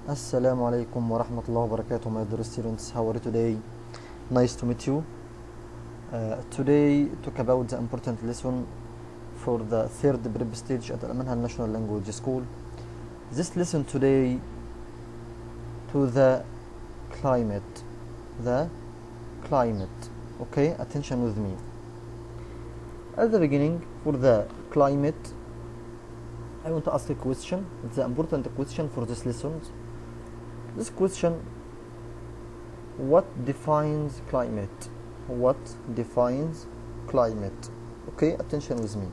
Assalamu alaikum wa rahmatullahi wa barakatuh, my dear students. How are you today? Nice to meet you. Today, talk about the important lesson for the third prep stage at Al-Manhal National Language School. This lesson today to the climate. The climate. Okay, attention with me. At the beginning, for the climate, I want to ask a question. It's an important question for this lesson. This question: what defines climate? What defines climate? Okay, attention with me.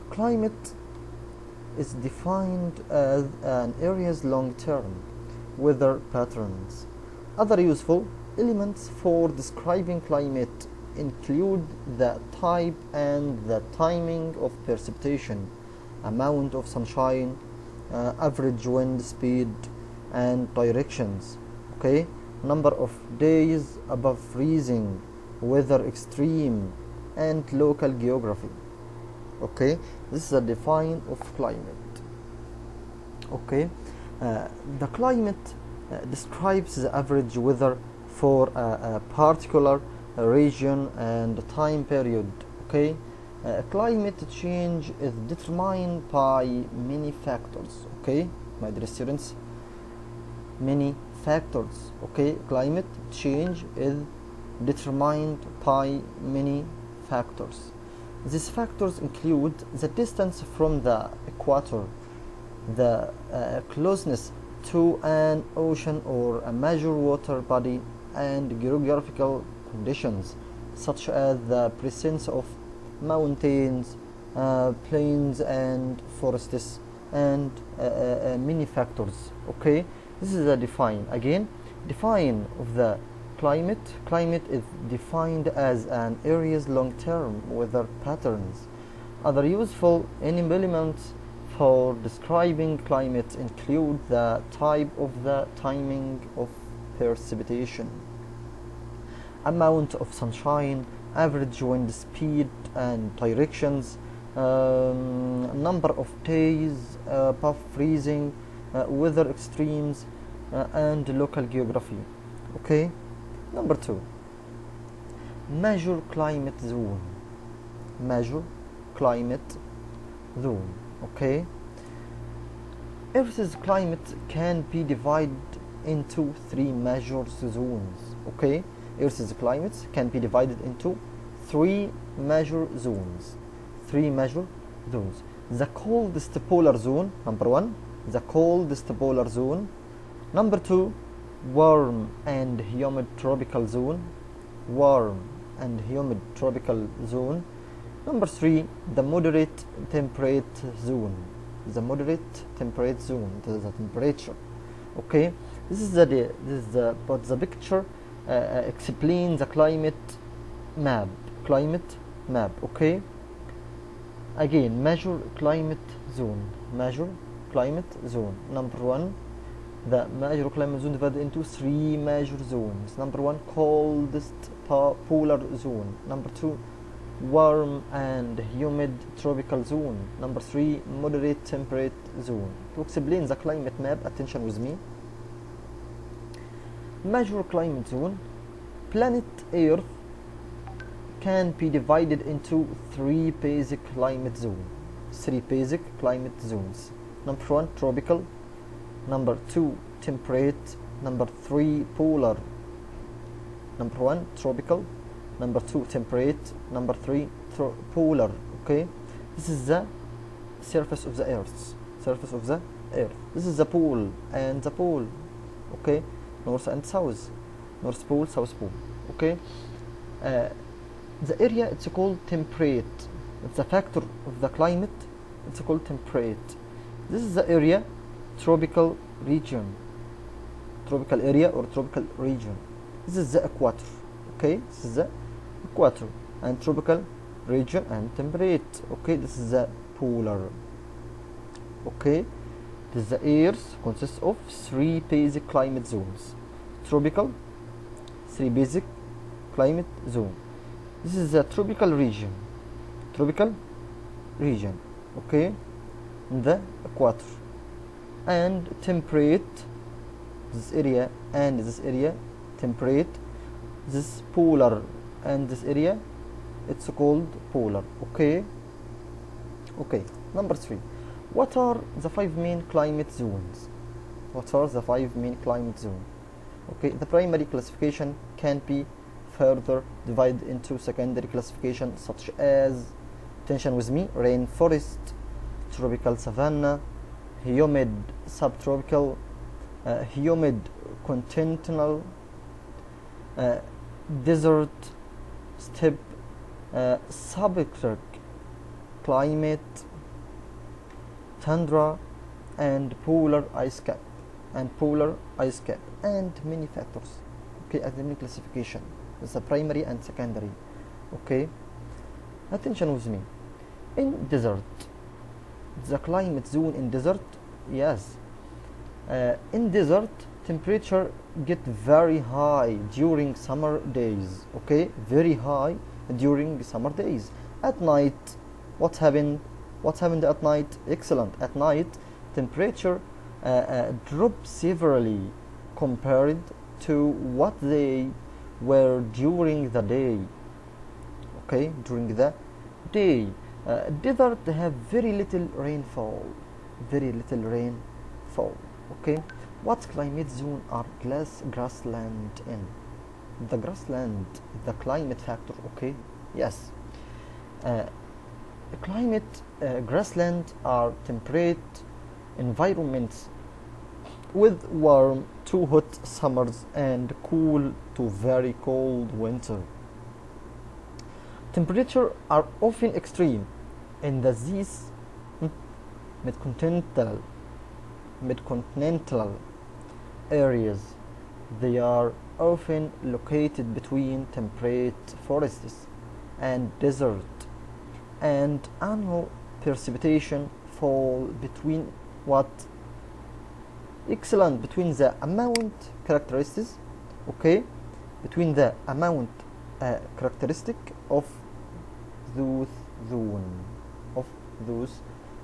Climate is defined as an area's long-term weather patterns. Other useful elements for describing climate include the type and the timing of precipitation, amount of sunshine, average wind speed and directions, okay, number of days above freezing, weather extreme, and local geography. Okay, this is a define of climate. Okay, the climate describes the average weather for a particular region and time period. Okay, climate change is determined by many factors. Okay, my dear students, many factors. Okay, climate change is determined by many factors. These factors include the distance from the equator, the closeness to an ocean or a major water body, and geographical conditions such as the presence of mountains, plains and forests, and many factors. Okay, this is a define. Again, define of the climate. Climate is defined as an area's long-term weather patterns. Other useful elements for describing climate include the type of the timing of precipitation, amount of sunshine, average wind speed and directions, number of days above freezing, weather extremes, and local geography. Okay, number 2, measure climate zone. Measure climate zone. Okay, Earth's climate can be divided into 3 major zones. Okay, Earth's climate can be divided into 3 major zones. 3 major zones. The coldest polar zone, number 1, the coldest polar zone. Number 2, warm and humid tropical zone. Warm and humid tropical zone. Number 3, the moderate temperate zone. The moderate temperate zone. This is the temperature. Okay, this is but the picture explains the climate map. Climate map. Okay. Again, measure climate zone. Measure climate zone. Number 1, the major climate zone divided into 3 major zones. Number 1, coldest polar zone. Number 2, warm and humid tropical zone. Number 3, moderate temperate zone. To explain the climate map, attention with me. Measure climate zone. Planet Earth can be divided into 3 basic climate zones. 3 basic climate zones. Number 1, tropical. Number 2, temperate. Number 3, polar. Number 1, tropical. Number 2, temperate. Number 3, polar. Okay, this is the surface of the Earth. Surface of the Earth. This is the pole and the pole. Okay, north and south. North pole, south pole. Okay, the area, it's called temperate. It's a factor of the climate. It's called temperate. This is the area, tropical region. Tropical area or tropical region. This is the equator. Okay, this is the equator and tropical region and temperate. Okay, this is the polar. Okay, this is the Earth consists of 3 basic climate zones. Tropical, 3 basic climate zone. This is the tropical region. Tropical region. Okay, in the equator. And temperate this area and this area temperate. This polar and this area, it's called polar. Okay. Number 3. What are the 5 main climate zones? What are the 5 main climate zones? Okay, the primary classification can be further divided into secondary classification, such as, attention with me, rainforest, tropical savanna, humid subtropical, humid continental, desert, steppe, subarctic climate, tundra, and polar ice cap, and many factors. Okay, as the main classification, it's the primary and secondary. Okay, attention with me. In desert, the climate zone in desert, yes, in desert temperature get very high during summer days. Okay, very high during summer days. At night, what happened at night? Excellent. At night temperature drop severely compared to what they were during the day. Okay, during the day, desert have very little rainfall. Okay, what climate zone are grassland in? The grassland, the climate factor. Okay, yes, grassland are temperate environments with warm to hot summers and cool to very cold winter. Temperature are often extreme in these mid-continental areas. They are often located between temperate forests and desert, and annual precipitation fall between what? Excellent, between the amount characteristics. Okay, between the amount characteristic of those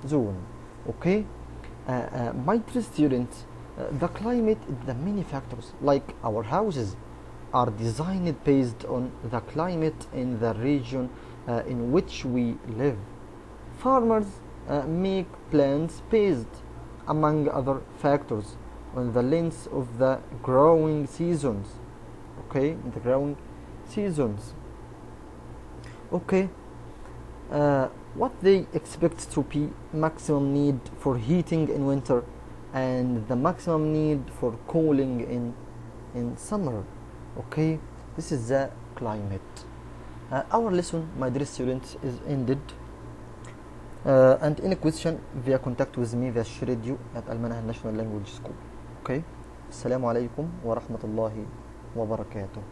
zone. Okay, my dear students, the climate is the many factors. Like our houses are designed based on the climate in the region in which we live. Farmers make plans based, among other factors, on the length of the growing seasons. Okay, the growing seasons. Okay, what they expect to be maximum need for heating in winter and the maximum need for cooling in summer. Okay, this is the climate. Our lesson, my dear students, is ended. And any question via contact with me via radio at Almanah National Language School. Okay, Assalamu alaikum wa rahmatullahi wa barakatuh.